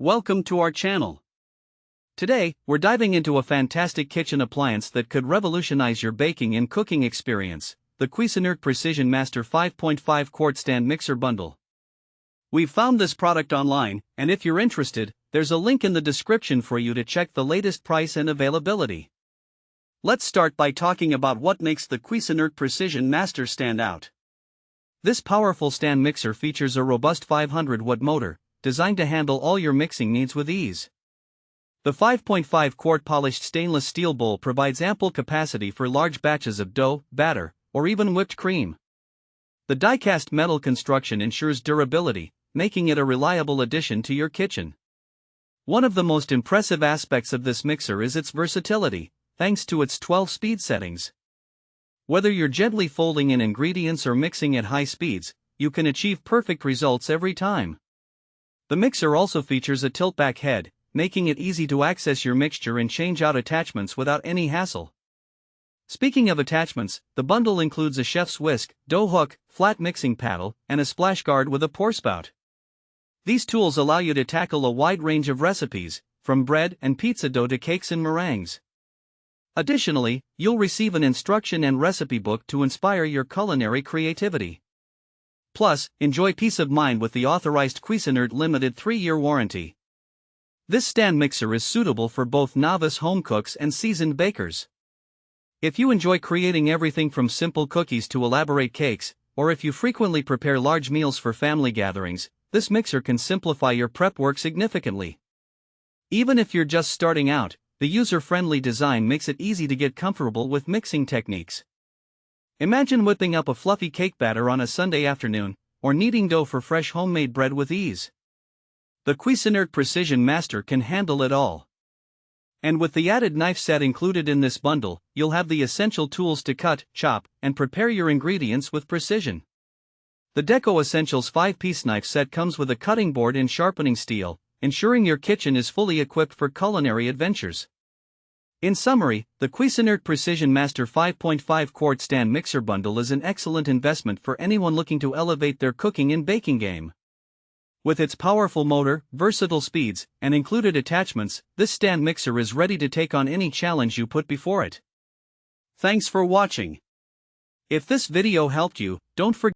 Welcome to our channel. Today, we're diving into a fantastic kitchen appliance that could revolutionize your baking and cooking experience, the Cuisinart Precision Master 5.5 quart stand mixer bundle. We've found this product online, and if you're interested, there's a link in the description for you to check the latest price and availability. Let's start by talking about what makes the Cuisinart Precision Master stand out. This powerful stand mixer features a robust 500-watt motor, designed to handle all your mixing needs with ease. The 5.5 quart polished stainless steel bowl provides ample capacity for large batches of dough, batter, or even whipped cream. The die-cast metal construction ensures durability, making it a reliable addition to your kitchen. One of the most impressive aspects of this mixer is its versatility, thanks to its 12-speed settings. Whether you're gently folding in ingredients or mixing at high speeds, you can achieve perfect results every time. The mixer also features a tilt-back head, making it easy to access your mixture and change out attachments without any hassle. Speaking of attachments, the bundle includes a chef's whisk, dough hook, flat mixing paddle, and a splash guard with a pour spout. These tools allow you to tackle a wide range of recipes, from bread and pizza dough to cakes and meringues. Additionally, you'll receive an instruction and recipe book to inspire your culinary creativity. Plus, enjoy peace of mind with the authorized Cuisinart limited 3-year warranty. This stand mixer is suitable for both novice home cooks and seasoned bakers. If you enjoy creating everything from simple cookies to elaborate cakes, or if you frequently prepare large meals for family gatherings, this mixer can simplify your prep work significantly. Even if you're just starting out, the user-friendly design makes it easy to get comfortable with mixing techniques. Imagine whipping up a fluffy cake batter on a Sunday afternoon, or kneading dough for fresh homemade bread with ease. The Cuisinart Precision Master can handle it all. And with the added knife set included in this bundle, you'll have the essential tools to cut, chop, and prepare your ingredients with precision. The Deco Essentials 5-piece knife set comes with a cutting board and sharpening steel, ensuring your kitchen is fully equipped for culinary adventures. In summary, the Cuisinart Precision Master 5.5 quart stand mixer bundle is an excellent investment for anyone looking to elevate their cooking and baking game. With its powerful motor, versatile speeds, and included attachments, this stand mixer is ready to take on any challenge you put before it. Thanks for watching. If this video helped you, don't forget